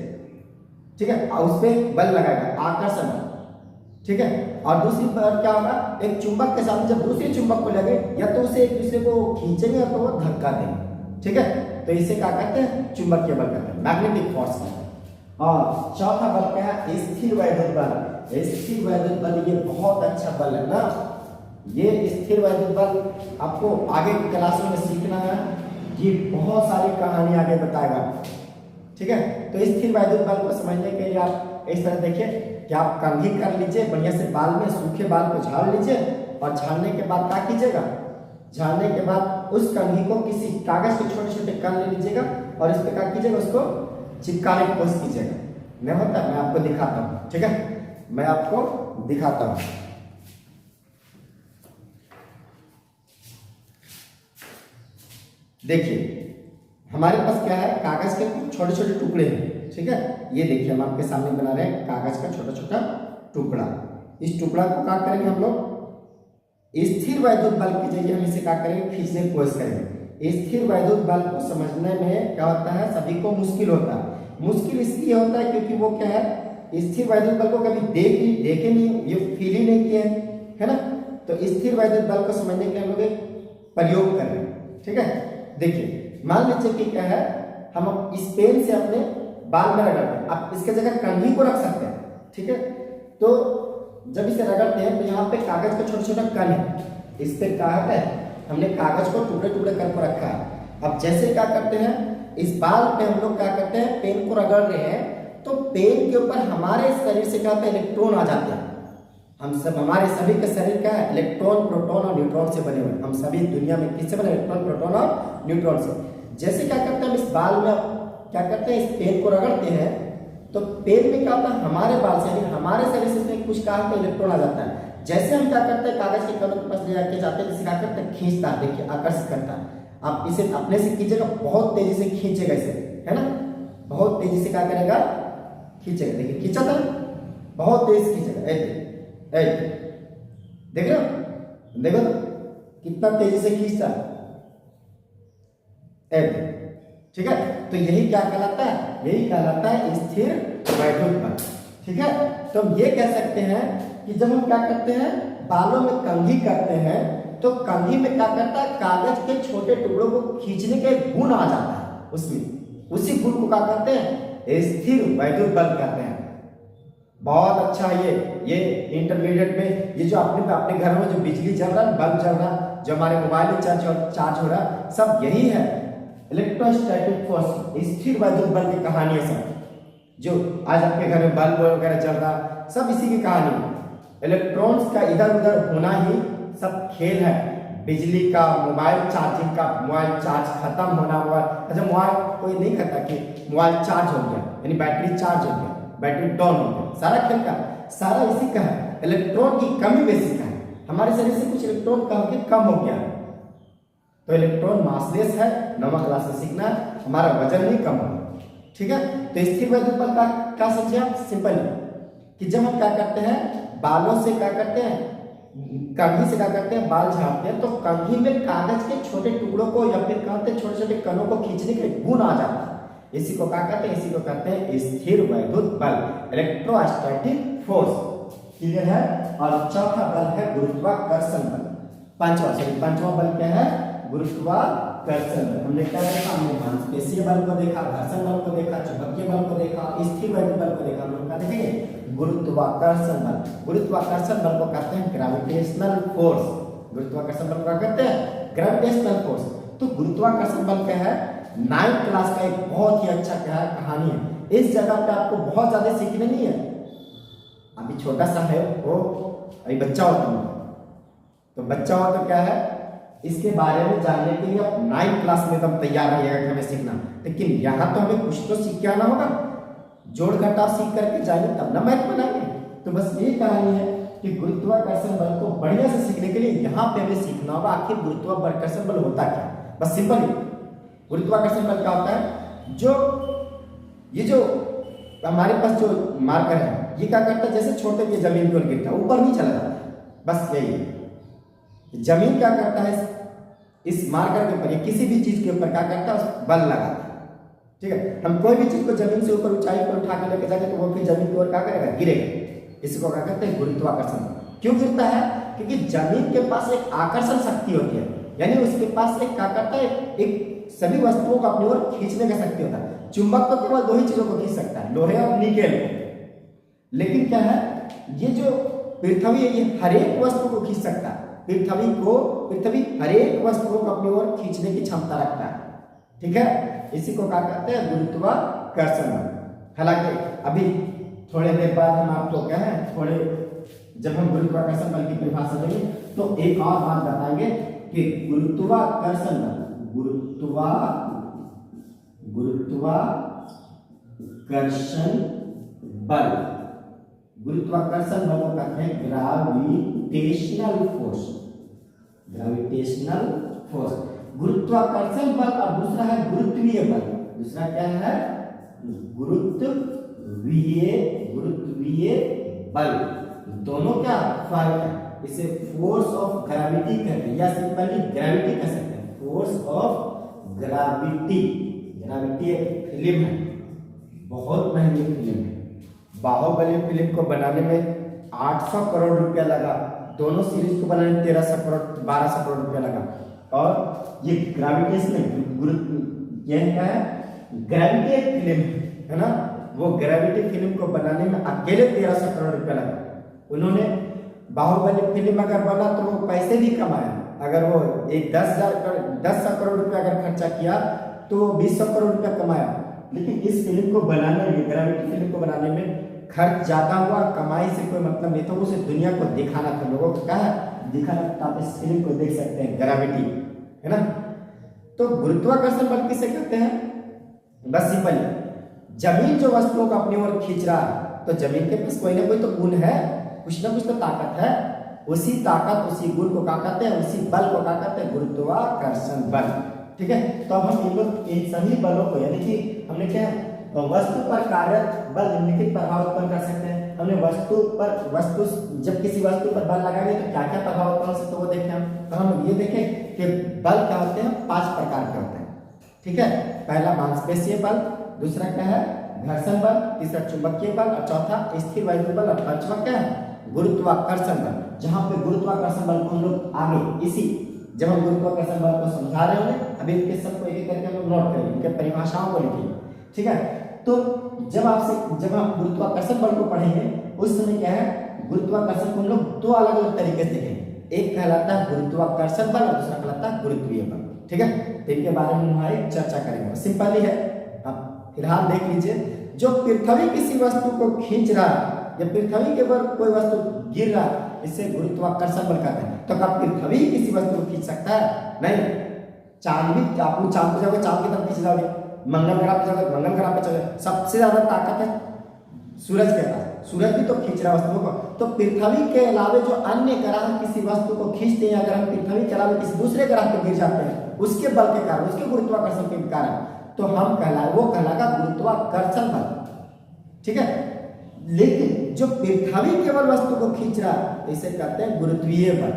[SPEAKER 1] ठीक है, और उस पर बल लगाएगा, आकर्षण। ठीक है, और दूसरी बार क्या होगा? एक चुंबक के सामने जब दूसरे चुंबक को लगे, या तो उसे एक दूसरे को खींचेंगे या तो वो धक्का देंगे। ठीक है, तो इसे क्या कहते हैं? चुंबकीय बल कहते हैं, मैग्नेटिक फोर्स कहते हैं। और चौथा बल क्या है? स्थिर वैद्युत बल। स्थिर वैद्युत बल ये बहुत अच्छा बल है ना, ये स्थिर वैद्युत बल आपको आगे की क्लासों में सीखना है, ये बहुत सारी कहानी आगे बताएगा। ठीक है, तो स्थिर वैद्युत बल को समझने के लिए आप इस तरह देखिए कि आप कंघी कर लीजिए, बढ़िया से बाल में सूखे बाल को झाड़ लीजिए, और झाड़ने के बाद क्या कीजिएगा? झाड़ने के बाद उस कंघी को किसी कागज के छोटे छोटे कण ले लीजिएगा, और इस पे क्या कीजिएगा? उसको चिपकाने की कोशिश कीजिएगा। नहीं होता, मैं आपको दिखाता हूँ। ठीक है, मैं आपको दिखाता हूँ। देखिए हमारे पास क्या है? कागज के छोटे छोटे टुकड़े हैं। ठीक है, ये देखिए हम आपके सामने बना रहे हैं कागज का छोटा छोटा टुकड़ा। इस टुकड़ा को क्या करेंगे हम लोग? स्थिर वैद्युत बल के जरिए हम इसे क्या करेंगे? खींचने की कोशिश करेंगे। स्थिर वैद्युत बल को समझने में क्या होता है? सभी को मुश्किल होता है। मुश्किल इसलिए होता है क्योंकि वो क्या है? स्थिर वैद्युत बल को कभी देखे नहीं, ये फील ही नहीं किए, है ना। तो स्थिर वैद्युत बल को समझने के लिए हम लोग एक प्रयोग कर रहे हैं। ठीक है, देखिए मान लीजिए कि क्या है, हम इस पेन से अपने बाल में रगड़ते हैं, आप इसके जगह कंघी को रख सकते हैं। ठीक है, तो जब इसे रगड़ते हैं तो यहाँ पे कागज का छोटा छोटा कण है, इस पे क्या है? हमने कागज को टुकड़े टुकड़े करके रखा है। अब जैसे क्या करते हैं, इस बाल पे हम लोग क्या करते हैं, पेन को रगड़ रहे हैं, तो पेन के ऊपर हमारे शरीर से क्या होता है, इलेक्ट्रॉन आ जाते हैं। हम सब, हमारे सभी के शरीर क्या है, इलेक्ट्रॉन, प्रोटॉन और न्यूट्रॉन से बने हुए। हम सभी दुनिया में किससे बने, इलेक्ट्रॉन, प्रोटॉन और न्यूट्रॉन से। जैसे क्या करते हैं, हम इस बाल में क्या करते हैं, इस पेन को रगड़ते हैं, तो पेन में क्या होता है, हमारे बाल से हमारे शरीर से इसमें कुछ कहा इलेक्ट्रॉन आ जाता है। जैसे हम क्या करते हैं, कागज के कणों के पास ले जाके जाते हैं, जिसे क्या करते हैं, खींचता है, देखिए आकर्षित करता है। आप इसे अपने से कीजिएगा, बहुत तेजी से खींचेगा इसे, है ना, बहुत तेजी से क्या करेगा, खींचेगा। देखिए खींचा था, बहुत तेज से खींचेगा, देख रहे हो, देखो कितना तेजी से खींचता है, ठीक है। तो यही क्या कहलाता है, यही कहलाता है स्थिर वैद्युत बल, ठीक है। तो हम ये कह सकते हैं कि जब हम क्या करते हैं, बालों में कंघी करते हैं, तो कंघी में क्या करता है, कागज के छोटे टुकड़ों को खींचने के गुण आ जाता है उसमें, उसी गुण को क्या कहते हैं, स्थिर वैद्युत बल कहते हैं। बहुत अच्छा है ये इंटरमीडिएट में ये जो अपने घर में जो बिजली चल रहा है, बल्ब चल रहा है, जो हमारे मोबाइल में चार्ज हो रहा है, सब यही है, इलेक्ट्रोस्टैटिक फोर्स, स्थिर वैद्युत बल की कहानी है सब। जो आज आपके घर में बल्ब वगैरह चल रहा, सब इसी की कहानी है। इलेक्ट्रॉन्स का इधर उधर होना ही सब खेल है। बिजली का, मोबाइल चार्जिंग का, मोबाइल चार्ज खत्म होना, अच्छा मोबाइल कोई नहीं कहता कि मोबाइल चार्ज हो गया, यानी बैटरी चार्ज हो गया, बैटरी डाउन हो गया, सारा खेल का सारा इसी का है। इलेक्ट्रॉन की कमी बेसिक है, हमारे शरीर से कुछ इलेक्ट्रॉन कम हो गया, तो इलेक्ट्रॉन मासलेस है, 9वीं क्लास में सीखना, हमारा वजन नहीं कम होगा, ठीक है। तो स्थिर वैद्युत बल का क्या समझे आप, सिंपल कि जब हम क्या करते हैं, बालों से क्या करते हैं, कंघी से क्या करते हैं, बाल झाड़ते हैं, तो कंघी में कागज के छोटे टुकड़ों को या फिर कहते हैं छोटे छोटे कणों को खींचने के गुण आ जाता है। इसी को क्या कहते हैं, इसी को कहते हैं स्थिर वैद्युत बल, इलेक्ट्रोस्टैटिक फोर्स, क्लियर है। और चौथा बल है गुरुत्वाकर्षण बल। पांचवा बल क्या है, गुरुत्वाकर्षण बल। हमने क्या देखा, हमने मांसपेशीय बल को देखा, घर्षण बल को देखा, चुंबकीय बल को देखा, स्थिर वैद्युत बल को देखा। हम लोग क्या देखेंगे, गुरुत्वाकर्षण बल। गुरुत्वाकर्षण बल को कहते हैं ग्रेविटेशनल फोर्स। गुरुत्वाकर्षण बल को कहते हैं ग्रेविटेशनल फोर्स। तो गुरुत्वाकर्षण बल क्या है, 9th क्लास का एक बहुत ही अच्छा क्या है, कहानी है। इस जगह पे आपको बहुत ज्यादा सीखने नहीं है, अभी छोटा सा है वो, अभी बच्चा हो तुम, तो बच्चा हो तो क्या है, इसके बारे में जानने के लिए आप 9th क्लास में एकदम तैयार रहिएगा कि हमें सीखना। लेकिन यहाँ तो हमें कुछ तो सीख के आना होगा, जोड़ घटाव सीख करके जाएंगे तब ना मैथ बनाएंगे। तो बस यही कहानी है कि गुरुत्वाकर्षण बल को बढ़िया से सीखने के लिए यहाँ पे हमें सीखना होगा आखिर गुरुत्वाकर्षण बल होता क्या। बस सिंपल ही, गुरुत्वाकर्षण बल क्या होता है, ये जो हमारे पास जो मार्कर है, ये क्या करता है, जैसे छोटे के जमीन की ओर गिरता है, ऊपर नहीं चला जाता है, बस यही है। जमीन क्या करता है, इस मार्कर के ऊपर या किसी भी चीज के ऊपर क्या करता है, बल लगाता है, ठीक है। हम कोई भी चीज को जमीन से ऊपर ऊंचाई पर उठा के लेके जाएंगे तो वो फिर जमीन की ओर क्या करेगा, गिरेगा। इसको क्या कहते हैं, गुरुत्वाकर्षण। क्यों गिरता है, क्योंकि जमीन के पास एक आकर्षण शक्ति होती है, यानी उसके पास एक क्या करता है, एक सभी वस्तुओं को अपनी ओर खींचने का शक्ति होता है। चुंबक तो केवल दो ही चीजों को खींच सकता है, लोहे और निकेल। लेकिन क्या है, ये जो पृथ्वी है, ये हर एक वस्तु को खींच सकता है। पृथ्वी हर एक वस्तुओं को अपनी ओर खींचने की क्षमता रखता है, ठीक है। इसी को क्या कहते हैं, गुरुत्वाकर्षण बल। हालांकि अभी थोड़े देर बाद हम आपको क्या है, जब हम गुरुत्वाकर्षण बल की परिभाषा देंगे तो एक और बात बताएंगे कि गुरुत्वाकर्षण बल, गुरुत्वाकर्षण बल को कहते हैं ग्रेविटेशनल फोर्स। गुरुत्वाकर्षण बल और दूसरा है गुरुत्वीय बल। दूसरा क्या है, गुरुत्वीय बल। दोनों क्या फर्क है, इसे फोर्स ऑफ ग्रेविटी कहते हैं या सिंपली ग्रेविटी कह सकते हैं। फोर्स ऑफ ग्रेविटी, ग्रेविटी एक फिल्म है, बहुत महंगी फिल्म है। बाहुबली फिल्म को बनाने में 800 करोड़ रुपया लगा, दोनों सीरीज को बनाने में 1300 करोड़ 1200 करोड़ रुपया लगा। और ये ग्रेविटेशनल, यह क्या है, ग्रेविटी एक फिल्म है ना, वो ग्रेविटी फिल्म को बनाने में अकेले 1300 करोड़ रुपया लगा। उन्होंने बाहुबली फिल्म अगर बना तो वो पैसे भी कमाया, अगर वो एक 10 करोड़ रुपया अगर खर्चा किया तो 20 करोड़ रुपया कमाया, लेकिन इस फिल्म को बनाने में, ग्रेविटी फिल्म को बनाने में खर्च ज्यादा हुआ, कमाई से कोई मतलब नहीं था, उसे दुनिया को दिखाना था, लोगों को क्या है दिखाना था। आप इस फिल्म को देख सकते हैं, ग्रेविटी है ना। तो गुरुत्वाकर्षण बल किसे कहते हैं? बस सिंपल, जमीन जो वस्तुओं को अपनी ओर खींच रहा है, तो जमीन के पास कोई ना कोई तो गुण है, कुछ ना कुछ तो ताकत है, उसी ताकत उसी गुण को क्या कहते हैं, उसी बल को क्या कहते हैं? गुरुत्वाकर्षण बल। ठीक है, तो अब हम इन सभी बलों को, यानी कि हमने क्या वस्तु पर कार्यरत बल निम्नलिखित प्रभाव उत्पन्न कर सकते हैं। हमने वस्तु जब किसी वस्तु पर बल लगाएंगे तो क्या क्या प्रभाव उत्पन्न हो सकते हैं वो देखें हम। तो हम ये देखें कि बल क्या होते हैं, 5 प्रकार के होते हैं। ठीक है, पहला मांसपेशीय बल, दूसरा क्या है घर्षण बल, तीसरा चुंबकीय बल, और चौथा स्थिर वायु बल, और पांचवा क्या है गुरुत्वाकर्षण बल। जहां पे गुरुत्वाकर्षण बल को हम लोग आगे इसी जब हम गुरुत्वाकर्षण बल को समझा रहे होंगे, अभी इनके सबको एक करके हम लोग नोट करेंगे, इनके परिभाषाओं को लिखेंगे। ठीक है, तो जब हम गुरुत्वाकर्षण बल को पढ़ेंगे उस समय क्या है, गुरुत्वाकर्षण को हम लोग 2 अलग अलग तरीके से देखेंगे। एक कहलाता है गुरुत्वाकर्षण बल और दूसरा कहलाता है गुरुत्वीय बल। ठीक है, तो इनके बारे में हम एक चर्चा करेंगे। सिंपल ही है, अब फिलहाल देख लीजिए, जो पृथ्वी किसी वस्तु को खींच रहा है या पृथ्वी के ऊपर कोई वस्तु गिर रहा है, इसे गुरुत्वाकर्षण बल कहते हैं। तो क्या पृथ्वी किसी वस्तु को खींच सकता है? नहीं। चांद भी, आप चांद पे जाओगे चांद की तरफ खींच जाओगे, मंगल ग्रह पे जाओगे मंगल ग्रह पे चले, सबसे ज्यादा ताकत है सूरज के पास, सूरज भी तो खींच रहा है वस्तुओं को। तो पृथ्वी के अलावे जो अन्य ग्रह किसी वस्तु को खींचते हैं, अगर हम पृथ्वी के अलावे किसी दूसरे ग्रह पर गिर जाते हैं उसके बल के कारण, उसके गुरुत्वाकर्षण के कारण, तो हम वो कहलाएगा गुरुत्वाकर्षण बल। ठीक है, लेकिन जो पृथ्वी केवल वस्तु को खींच रहा है इसे कहते हैं गुरुत्वीय बल।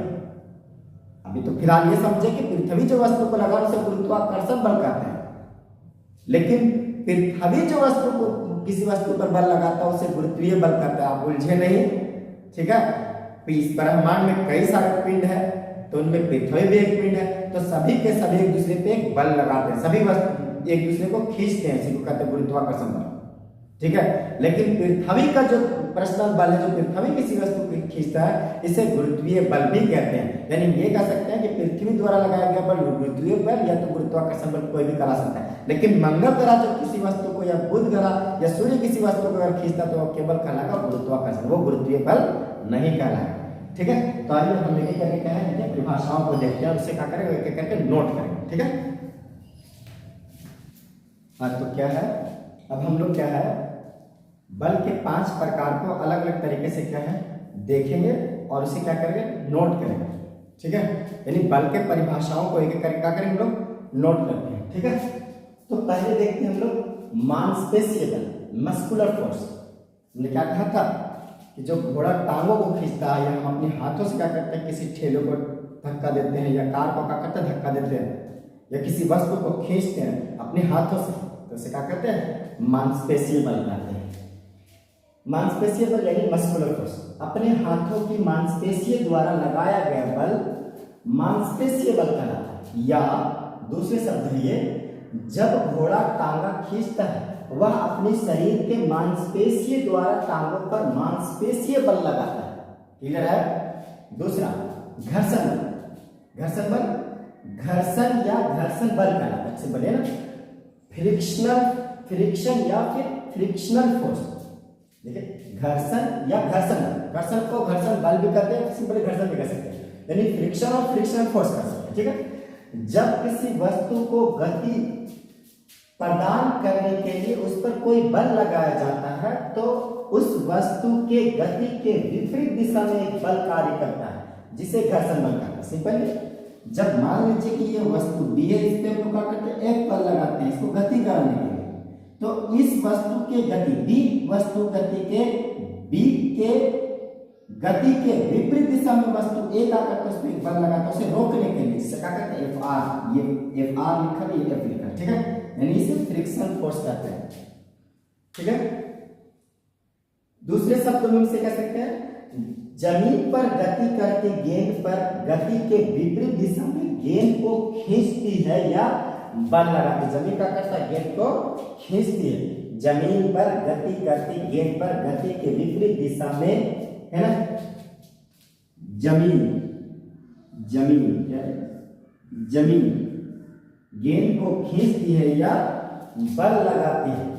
[SPEAKER 1] अभी तो फिलहाल ये समझे कि पृथ्वी जो वस्तु को लगा उसे गुरुत्वाकर्षण बल कहते हैं, लेकिन पृथ्वी जो वस्तु को किसी वस्तु पर बल लगाता है उसे गुरुत्वीय बल कहते हैं। आप उलझे नहीं। ठीक है, इस ब्रह्मांड में कई सारे पिंड है, तो उनमें पृथ्वी भी एक पिंड है, तो सभी के सभी एक दूसरे पे एक बल लगाते हैं, सभी वस्तु एक दूसरे को खींचते हैं, इसी को कहते हैं गुरुत्वाकर्षण बल। ठीक है, लेकिन पृथ्वी का जो पर्सनल बल है, जो पृथ्वी किसी वस्तु को खींचता है, इसे गुरुत्वीय बल भी कहते हैं। यानी ये कह सकते हैं कि पृथ्वी द्वारा लगाया गया बल गुरुत्वीय बल या तो गुरुत्वाकर्षण बल कोई भी करा सकता है। लेकिन मंगल ग्रह जो किसी वस्तु को या बुध ग्रह या सूर्य किसी वस्तु को अगर खींचता तो केवल कहलाएगा गुरुत्वाकर्षण, वो गुरुत्वीय बल नहीं कहलाएगा। ठीक है, तो आइए हम एक करके क्या है परिभाषाओं को देखते हैं और उसे क्या करेंगे एक एक करके नोट करेंगे। ठीक है, तो क्या है, अब हम लोग क्या है बल के 5 प्रकार को अलग अलग तरीके से क्या है देखेंगे और उसे क्या करेंगे नोट करेंगे। ठीक है, यानी बल के परिभाषाओं को एक एक करके क्या करेंगे हम लोग नोट करते हैं। ठीक है, तो पहले देखते हैं हम लोग मांसपेशीय बल, मस्कुलर फोर्स। हमने क्या कहा था कि जो घोड़ा टांगों को खींचता है, या हम अपने हाथों से क्या करते हैं किसी ठेले को धक्का देते हैं, या कार को क्या करते हैं धक्का देते हैं, या किसी वस्तु को खींचते हैं अपने हाथों से, तो उसे क्या कहते हैं मांसपेशीय बल कहते हैं। मांसपेशीय बल यानी मस्कुलर फोर्स, अपने हाथों की मांसपेशीय द्वारा लगाया गया बल मांसपेशीय बल कहलाता है। या दूसरे शब्द ये, जब घोड़ा टांगा खींचता है वह अपने शरीर के मांसपेशीय द्वारा टांगों पर मांसपेशीय बल लगाता है। क्लियर है? दूसरा घर्षण बल, घर्षण बल घर्षण या घर्षण बल कहलाता है। अच्छे बने ना, फ्रिक्शन या फिर फ्रिक्शनल फोर्स। देखिए घर्षण या घर्षण, घर्षण को घर्षण बल भी कहते हैं, सिंपली घर्षण भी कह सकते हैं, यानी फ्रिक्शन और फ्रिक्शनल फोर्स कर सकते हैं। ठीक है, जब किसी वस्तु को गति प्रदान करने के लिए उस पर कोई बल लगाया जाता है तो उस वस्तु के गति के विपरीत दिशा में एक बल कार्य करता है, जिसे घर्षण बल कहते हैं। सिंपली जब मान लीजिए कि ये वस्तु बी है, इस पे हम लोग क्या करते हैं एक बल लगाते हैं इसको गति करने के लिए, तो इस वस्तु के गति बी वस्तु गति के बी के गति के विपरीत दिशा में वस्तु ए का करते हैं, उसमें एक बल लगाता है उसे रोकने के लिए, जिसे क्या कहते हैं एफ आर। ये एफ आर लिखा है, ये एफ लिखा है। ठीक है, यानी इसे फ्रिक्शन फोर्स कहते हैं। ठीक है, दूसरे शब्दों में इसे कह सकते हैं जमीन पर गति करके गेंद पर गति के विपरीत दिशा में गेंद को खींचती है या बल लगाती है। जमीन का करता है गेंद को खींचती है, जमीन पर गति करती गेंद पर गति के विपरीत दिशा में, है ना, जमीन, क्या है? जमीन गेंद को खींचती है या बल लगाती है।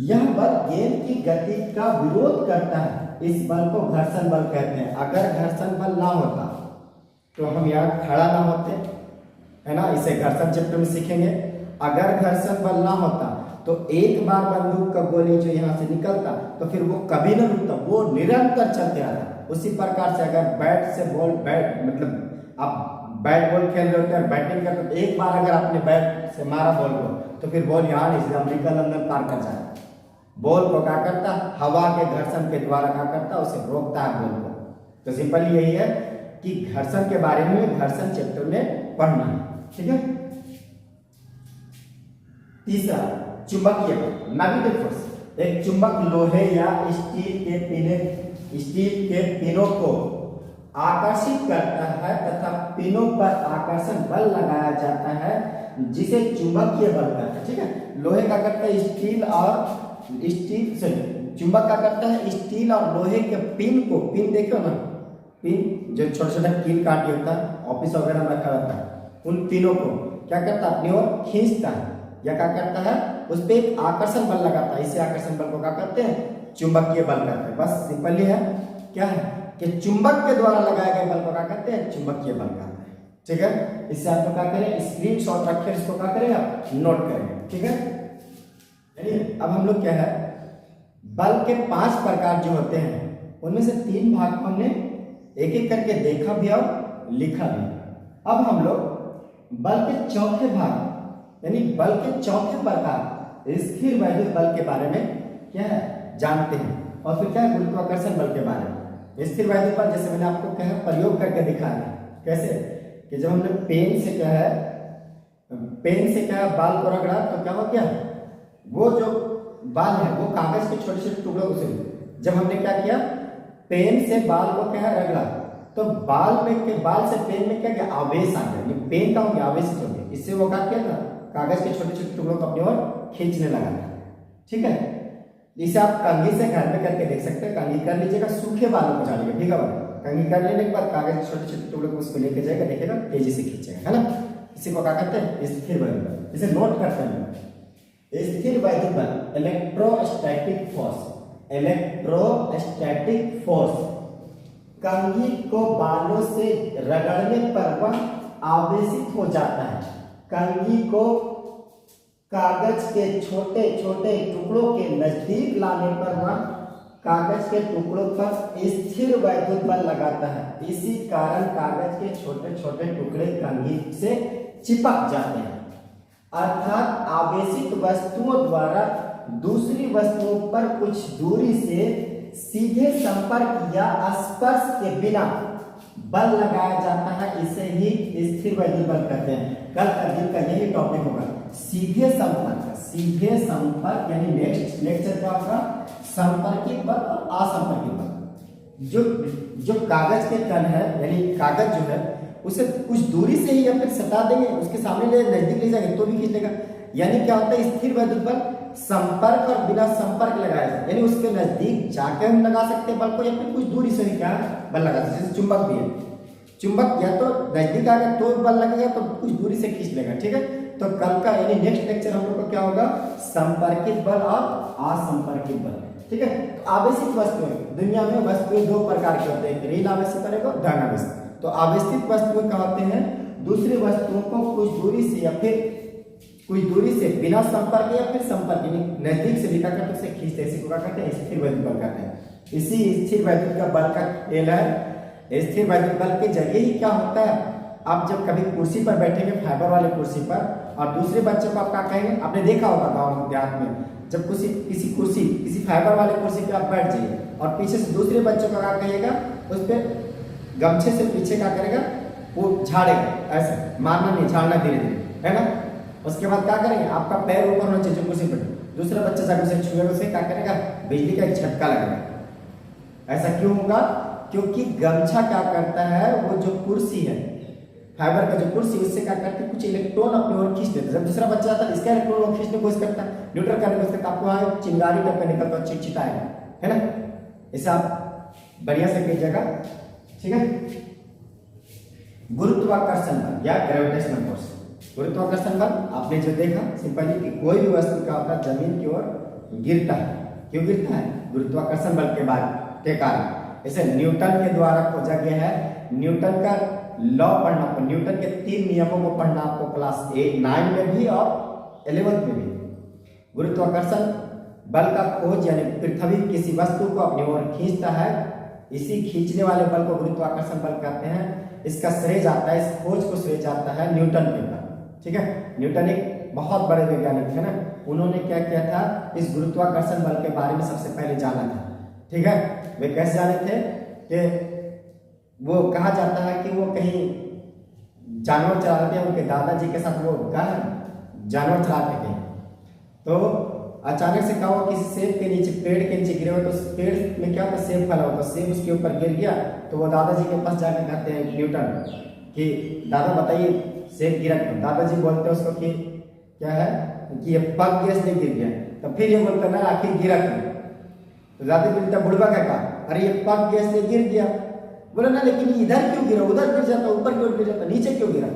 [SPEAKER 1] यह बल गेंद की गति का विरोध करता है। इस बल को घर्षण बल कहते हैं। अगर घर्षण बल ना होता तो हम यहाँ खड़ा ना होते, है ना, इसे घर्षण चैप्टर में सीखेंगे। अगर घर्षण बल ना होता तो एक बार बंदूक का गोली जो यहाँ से निकलता तो फिर वो कभी ना रुकता, वो निरंतर चलते रहता। उसी प्रकार से अगर बैट से बॉल, बैट मतलब आप बैट बॉल खेल रहे होते हैं, बैटिंग करते तो एक बार अगर आपने बैट से मारा बॉल को तो फिर बॉल यहाँ नहीं, सीधा अमेरिका लंदन पार कर जाए। बॉल को क्या करता, हवा के घर्षण के द्वारा क्या करता, उसे रोकता है बॉल को। तो सिंपल यही है कि घर्षण के बारे में घर्षण चैप्टर में पढ़ना है, ठीक है। तीसरा, चुंबकीय बल, मैग्नेटिक फोर्स। एक चुंबक लोहे या स्टील के पिनों को आकर्षित करता है तथा पिनों पर आकर्षण बल लगाया जाता है जिसे चुंबकीय बल कहते हैं, ठीक है। लोहे का करता है स्टील से चुंबक का करता है स्टील और लोहे के पिन को, पिन देखो ना, पिन जो छोटा छोटा कील काटी होता है ऑफिस वगैरह में रखा रहता है, उन पिनों को क्या करता है, अपनी ओर खींचता है या क्या करता है, उस पर एक आकर्षण बल लगाता है। इसे आकर्षण बल को क्या करते हैं, चुंबकीय बल कहते हैं। बस सिंपल ही है, क्या है कि चुंबक के द्वारा लगाए गए बल को क्या कहते हैं, चुंबकीय बल कहते हैं, ठीक है। इससे आप क्या करें, स्क्रीनशॉट रखें, इसको क्या करें आप नोट करें, ठीक है। अब हम लोग क्या है, बल के 5 प्रकार जो होते हैं उनमें से 3 भाग को हमने एक एक करके देखा भी और लिखा भी। अब हम लोग बल के चौथे भाग यानी बल के चौथे प्रकार स्थिर वैद्युत बल के बारे में क्या है जानते हैं, और फिर क्या है गुरुत्वाकर्षण बल के बारे में। स्थिर वैद्युत बल जैसे मैंने आपको क्या है प्रयोग करके दिखाया कैसे, कि जब हमने पेन से क्या है बाल को रगड़ा तो क्या हो गया, वो जो बाल है वो कागज के छोटे छोटे टुकड़ों से, जब हमने क्या किया पेन से बाल को क्या है रगड़ा तो बाल से पेन में क्या गया, आवेश आ गया, पेन का हो गया आवेश हो गया। इससे वो क्या किया था, कागज के छोटे छोटे टुकड़ों को अपनी ओर खींचने लगा था, ठीक है। इसे आप कंघी से घर में करके देख सकते हैं। कंघी कर लीजिएगा, सूखे बालों को झाड़िएगा, ठीक है। कंघी कर लेने के बाद कागज के छोटे छोटे टुकड़ों को उसको लेके जाएगा, देखेगा तेजी से खींचेगा, है ना। इसी को क्या कहते हैं, स्थिर वैद्युत बल। इसे नोट करते हैं। स्थिर वैद्युत बल इलेक्ट्रोस्टैटिक फोर्स कंघी को बालों से रगड़ने पर वह आवेशित हो जाता है। कंघी को कागज के छोटे छोटे टुकड़ों के नजदीक लाने पर वह कागज के टुकड़ों पर स्थिर वैद्युत बल लगाता है। इसी कारण कागज के छोटे छोटे टुकड़े कंघी से चिपक जाते हैं, अर्थात आवेशित वस्तुओं द्वारा दूसरी वस्तुओं पर कुछ दूरी से सीधे संपर्क या स्पर्श के बिना बल लगाया जाता है। इसे ही स्थिर वैद्युत बल कहते हैं। कल का दिन का यही टॉपिक होगा, सीधे संपर्क यानी नेक्स्ट लेक्चर क्या होगा, संपर्कित बल और असंपर्कित बल। जो कागज के कण है यानी कागज जो है उसे कुछ दूरी से ही या फिर सटा देंगे, उसके सामने नजदीक ले जाएंगे तो भी खींच लेगा। यानी क्या होता है, स्थिर वैद्युत बल संपर्क और बिना संपर्क लगाया जाए, यानी उसके नजदीक जाके हम लगा सकते हैं बल को या फिर कुछ दूरी से भी क्या बल लगा सकते हैं। जैसे चुंबक भी है, चुंबक या तो नजदीक आ गया तो बल लगेगा तो कुछ दूरी से खींच लेगा, ठीक है। तो कल का यानी नेक्स्ट लेक्चर हम लोग का क्या होगा, संपर्कित बल और असंपर्कित बल, ठीक है। तो आवेशित वस्तुएं, दुनिया में वस्तुएं 2 प्रकार की होते हैं, ऋण आवेशित और धन आवेशित। तो आवेशित वस्तुएं क्या होते हैं, दूसरी वस्तुओं को कुछ दूरी से या फिर कुछ दूरी से बिना संपर्क या फिर संपर्क नजदीक से भी क्या करते हैं, खींचते हैं। इसी को क्या कहते हैं, स्थिर वैद्युत बल कहते हैं। इसी स्थिर वैद्युत का बल का खेल है। स्थिर वैद्युत बल के जरिए ही क्या होता है, आप जब कभी कुर्सी पर बैठेंगे फाइबर वाले कुर्सी पर और दूसरे बच्चे को आप क्या कहेंगे, आपने देखा होगा गाँव देहात में, जब किसी फाइबर वाले कुर्सी पे आप बैठ जाइए और पीछे से दूसरे बच्चे को क्या कहिएगा, उस पर गमछे से पीछे क्या करेगा, वो झाड़ेगा, ऐसे मारना नहीं, झाड़ना धीरे धीरे, है ना। उसके बाद क्या करेंगे, आपका पैर ऊपर होना चाहिए कुर्सी पर, दूसरा बच्चा जाकर उसे छुएगा, उसे क्या करेगा, बिजली का एक झटका लगेगा। ऐसा क्यों होगा, क्योंकि गमछा क्या करता है, वो जो कुर्सी है फाइबर का जो कुर्सी, उससे क्या करते हैं, कुछ इलेक्ट्रॉन अपनी ओर खींच देते हैं। जब दूसरा बच्चा आता है इसका इलेक्ट्रॉन वो खींचने की कोशिश करता है, न्यूट्रल करने की कोशिश करता है, आपको वहाँ चिंगारी टाइप का निकलता है, चिटचिटाएगा, है ना। इसे आप बढ़िया से कीजिएगा, ठीक है। गुरुत्वाकर्षण बल या ग्रेविटेशनल फोर्स। गुरुत्वाकर्षण बल आपने जो देखा सिंपली कि कोई भी वस्तु का होता है जमीन की ओर गिरता है। क्यों गिरता है? गुरुत्वाकर्षण बल के कारण। इसे न्यूटन के द्वारा खोजा गया है। न्यूटन का लॉ पढ़ना आपको, न्यूटन के 3 नियमों को पढ़ना आपको क्लास 9 में भी और 11th में भी। गुरुत्वाकर्षण बल का खोज यानी पृथ्वी किसी वस्तु को अपनी ओर खींचता है, इसी खींचने वाले बल को गुरुत्वाकर्षण बल कहते हैं। इसका श्रेय जाता है, इस खोज को श्रेय जाता है न्यूटन के ऊपर। ठीक है, न्यूटन एक बहुत बड़े वैज्ञानिक थे ना, उन्होंने क्या किया था, इस गुरुत्वाकर्षण बल के बारे में सबसे पहले जाना था। ठीक है, वे कैसे जाने थे कि वो कहा जाता है कि वो कहीं जानवर चराते थे, उनके दादाजी के साथ वो जानवर चराते थे। तो अचानक से क्या हुआ, किसी सेब के नीचे, पेड़ के नीचे गिरे हुए, तो पेड़ में क्या होता, सेब फला होता, सेब उसके ऊपर गिर गया। तो वो दादाजी के पास जाकर कहते हैं न्यूटन कि दादा बताइए सेब गिरा क्यों? दादाजी बोलते हैं उसको कि क्या है कि ये पक गया इसलिए गिर गया। तो फिर ये बोलता ना आखिर गिरा क्यों? तो दादी बोलता बुढ़वा क्या कहा, अरे ये पक गया इसलिए गिर गया। बोले ना लेकिन इधर क्यों गिरा, उधर गिर जाता, ऊपर क्यों गिर जाता, नीचे क्यों गिरा?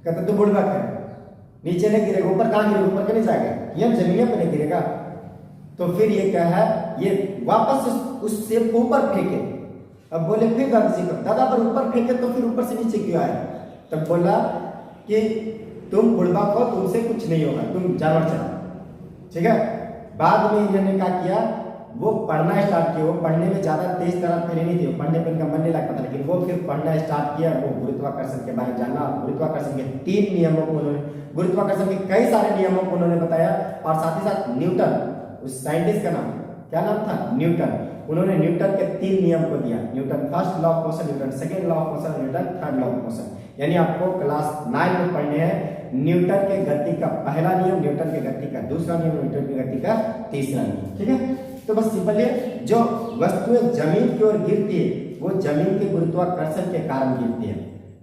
[SPEAKER 1] कहता तो बुढ़वा क्या, नीचे नहीं गिरेगा, ऊपर कहाँ गिरेगा, ऊपर क्यों नहीं जाएगा, ये जमीन पर नहीं गिरेगा। तो फिर ये क्या है, ये वापस उस सेब को ऊपर फेंके। अब बोले फिर दादाजी को, दादा पर ऊपर फेंके तो फिर ऊपर से नीचे क्यों आए? तब बोला कि तुम बुढ़वा को, तुमसे कुछ नहीं होगा, तुम जानवर चलाओ। ठीक है, बाद में इन्होंने क्या किया, वो पढ़ना स्टार्ट किया। वो पढ़ने में ज्यादा तेज तरह पहले नहीं थी, पढ़ने पर इनका मन नहीं लगता था, लेकिन वो फिर पढ़ना स्टार्ट किया। वो गुरुत्वाकर्षण के बारे में जानना, गुरुत्वाकर्षण के 3 नियमों को उन्होंने, गुरुत्वाकर्षण के कई सारे नियमों को उन्होंने बताया। और साथ ही साथ न्यूटन, उस साइंटिस्ट का नाम क्या नाम था, न्यूटन। उन्होंने न्यूटन के 3 नियम को दिया, Newton first law of motion, Newton second law of motion, Newton third law of motion. यानी आपको क्लास 9 में पढ़ने हैं न्यूटन के गति का पहला नियम, न्यूटन के गति का दूसरा नियम, न्यूटन की गति का तीसरा नियम। ठीक है, तो बस सिंपल है, जो वस्तुएं जमीन की ओर गिरती है वो जमीन के गुरुत्वाकर्षण के कारण गिरती है।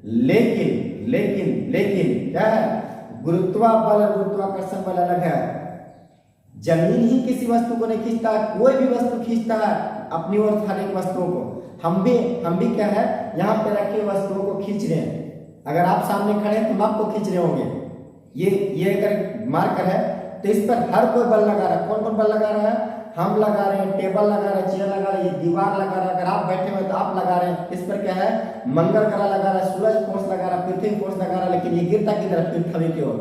[SPEAKER 1] लेकिन लेकिन लेकिन क्या है, गुरुत्वा बल और गुरुत्वाकर्षण बल अलग है। जमीन ही किसी वस्तु को नहीं खींचता, कोई भी वस्तु खींचता है अपनी ओर हर एक वस्तुओं को। हम भी क्या है, यहाँ पे रखे वस्तुओं को खींच रहे हैं। अगर आप सामने खड़े हैं तो हम आपको खींच रहे होंगे। ये अगर मार्कर है तो इस पर हर कोई बल लगा रहा है। कौन कौन बल लगा रहा है? हम लगा रहे हैं, टेबल लगा रहे हैं, चेयर लगा रहे हैं, ये दीवार लगा रहा है, अगर आप बैठे हुए तो आप लगा रहे हैं। इस पर क्या है, मंगल ग्रह लगा रहा है, सूरज फोर्स लगा रहा है, पृथ्वी फोर्स लगा रहा है। लेकिन ये गिरता की तरफ पृथ्वी की ओर,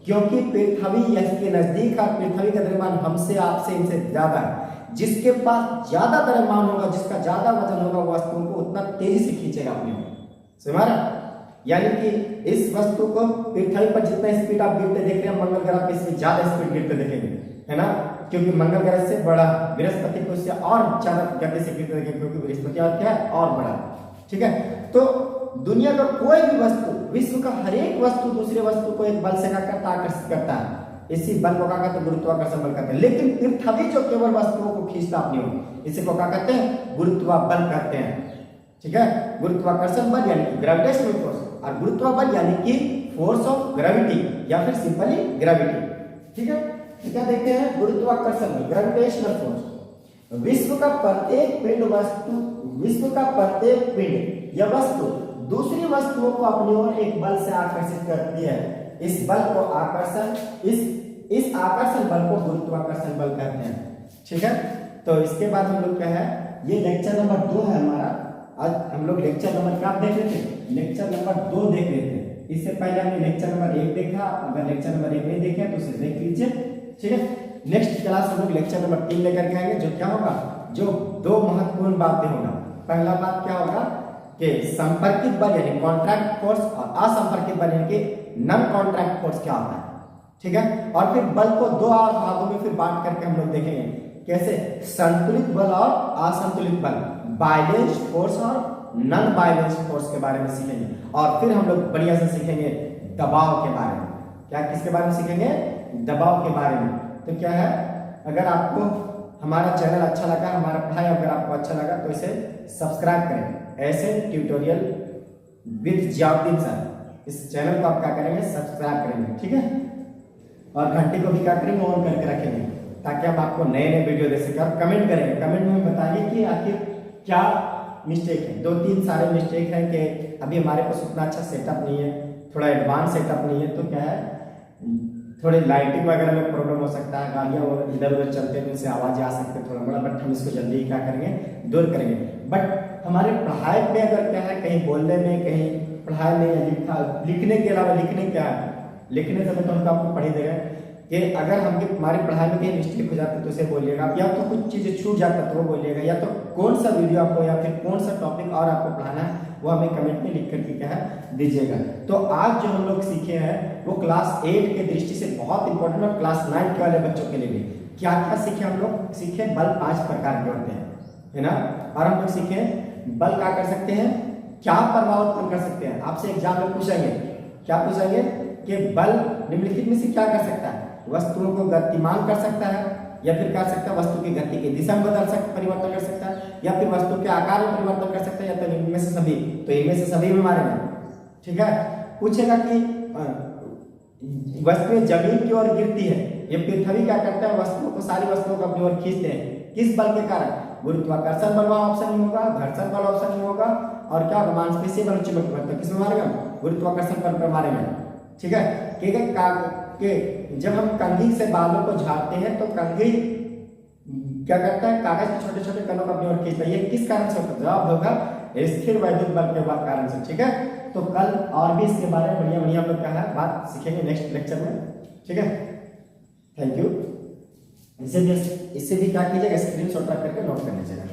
[SPEAKER 1] क्योंकि पृथ्वी इसके नजदीक है। पृथ्वी का द्रव्यमान हमसे, आपसे, इनसे ज्यादा है। जिसके पास ज्यादा द्रव्यमान होगा, जिसका ज्यादा वजन होगा, वो वस्तुओं को उतना तेजी से खींचेगा अपने ओर। समझ रहा? यानी कि इस वस्तु को पृथ्वी पर जितना स्पीड आप गिरते देख रहे हैं, मंगल ग्रह पे इससे ज्यादा स्पीड गिरते देखेंगे, है ना? क्योंकि मंगल ग्रह से बड़ा, बृहस्पति को इससे और ज्यादा गति से गिरते देखेंगे, क्योंकि बृहस्पति और क्या है, और बड़ा। ठीक है, तो दुनिया का कोई भी वस्तु, विश्व का हर एक वस्तु दूसरे वस्तु को एक बल से क्या करता है, आकर्षित करता है। इसी बल को क्या कहते हैं, गुरुत्वाकर्षण बल कहते हैं। लेकिन पृथ्वी जो केवल वस्तुओं को खींचता अपनी ओर, इसी को क्या कहते हैं, गुरुत्वा बल कहते हैं। ठीक है, गुरुत्वाकर्षण बल यानी ग्रेविटेशनल फोर्स, और गुरुत्वा बल यानी कि फोर्स ऑफ ग्रेविटी या फिर सिंपली ग्रेविटी। ठीक है, क्या देखते हैं, गुरुत्वाकर्षण बल, ग्रेविटेशनल फोर्स। विश्व का प्रत्येक पिंड या वस्तु दूसरी वस्तुओं को अपनी ओर एक बल से आकर्षित करती है। इस बल को इस आकर्षण बल को गुरुत्वाकर्षण बल कहते हैं। ठीक है, तो इसके बाद हम लोग क्या है, ये लेक्चर नंबर 2 है हमारा। आज हम लोग लेक्चर नंबर क्या देख रहे थे, लेक्चर नंबर 2 देख रहे थे। इससे पहले हमने लेक्चर नंबर 1 देखा। अगर लेक्चर नंबर 1 नहीं देखे तो उसे देख लीजिए। ठीक है, नेक्स्ट क्लास हम लोग लेक्चर नंबर 3 लेकर के आएंगे, जो क्या होगा, जो 2 महत्वपूर्ण बातें होगा। पहला बात क्या होगा कि संपर्कित बल यानी कॉन्ट्रैक्ट फोर्स, और असंपर्कित बल यानी कि नॉन कॉन्ट्रैक्ट फोर्स क्या होता है। ठीक है, और फिर बल को 2 और भागों में फिर बांट करके हम लोग देखेंगे, कैसे संतुलित बल और असंतुलित बल, बायलेंस फोर्स और नॉन बायलेंस फोर्स के बारे में सीखेंगे। और फिर हम लोग बढ़िया से सीखेंगे दबाव के बारे में। क्या, किसके बारे में सीखेंगे, दबाव के बारे में। तो क्या है, अगर आपको हमारा चैनल अच्छा लगा, हमारा पढ़ाई अगर आपको अच्छा लगा तो इसे सब्सक्राइब करें। ऐसे ट्यूटोरियल विद जियाउद्दीन सर, इस चैनल को आप क्या करेंगे, सब्सक्राइब करेंगे। ठीक है, और घंटी को भी क्या करेंगे, ऑन करके रखेंगे, ताकि हम आपको नए नए वीडियो दे सकें। और कमेंट करेंगे, कमेंट में बताइए कि आखिर क्या मिस्टेक है, 2-3 सारे मिस्टेक है कि अभी हमारे पास उतना अच्छा सेटअप नहीं है, थोड़ा एडवांस सेटअप नहीं है, तो क्या है थोड़ी लाइटिंग वगैरह में प्रॉब्लम हो सकता है, गाड़ियाँ और इधर उधर चलते हैं उससे आवाज़ आ सकते हैं थोड़ा मोड़ा, बट हम इसको जल्दी क्या करेंगे, दूर करेंगे। बट हमारे पढ़ाई में अगर क्या है, कहीं बोलने में, कहीं पढ़ाई में या लिखने के अलावा, लिखने क्या है, लिखने से तो हम आपको पढ़ ही देगा कि अगर हमारी पढ़ाई में कहीं मिस्टेक हो जाती है तो उसे बोलिएगा, या तो कुछ चीज़ें छूट जाता है तो वो बोलिएगा, या तो कौन सा वीडियो आपको या फिर कौन सा टॉपिक और आपको पढ़ाना है वो हमें कमेंट में लिख करके क्या है दीजिएगा। तो आज जो हम लोग सीखे हैं वो क्लास 8 के दृष्टि से बहुत इंपॉर्टेंट और क्लास 9 के वाले बच्चों के लिए भी। क्या क्या सीखे हम लोग? सीखे बल 5 प्रकार के होते हैं, है ना। और हम लोग सीखे बल क्या कर सकते हैं, क्या प्रभाव उत्पन्न कर सकते हैं। आपसे एग्जाम में पूछेंगे, क्या पूछेंगे कि बल निम्नलिखित में से क्या कर सकता है, वस्तुओं को गतिमान कर सकता है, या फिर कर सकता है वस्तु की गति की दिशा में परिवर्तन कर सकता है, या फिर वस्तु के आकार में परिवर्तन कर सकता है, या तो इनमें से सभी। तो इनमें से सभी में मारेगा, ठीक है। पूछेगा कि वस्तुएं जमीन की ओर गिरती है, ये पृथ्वी क्या करता है, वस्तुओं को, सारी वस्तुओं को अपनी ओर खींचते हैं, किस बल के कारण? गुरुत्वाकर्षण बल ऑप्शन नहीं होगा, घर्षण बल ऑप्शन नहीं होगा, और क्या होगा, मांसपेशीय बल, चुंबकीय बल। तो किसमें मारेगा? गुरुत्वाकर्षण बल पर मारेगा, ठीक है। कि जब हम कंघी से बालों को झाड़ते हैं तो कंघी क्या करता है, कागज के छोटे छोटे कणों को अपनी ओर खींचता है। ये किस कारण से होता है? जवाब होगा स्थिर वैद्युत बल के कारण से, ठीक है। तो कल और भी इसके बारे में बढ़िया बढ़िया हम लोग क्या है बात सीखेंगे नेक्स्ट लेक्चर में, ठीक है। Thank you. इससे भी क्या कीजिएगा, स्क्रीन शॉट रख करके नोट कर लीजिएगा।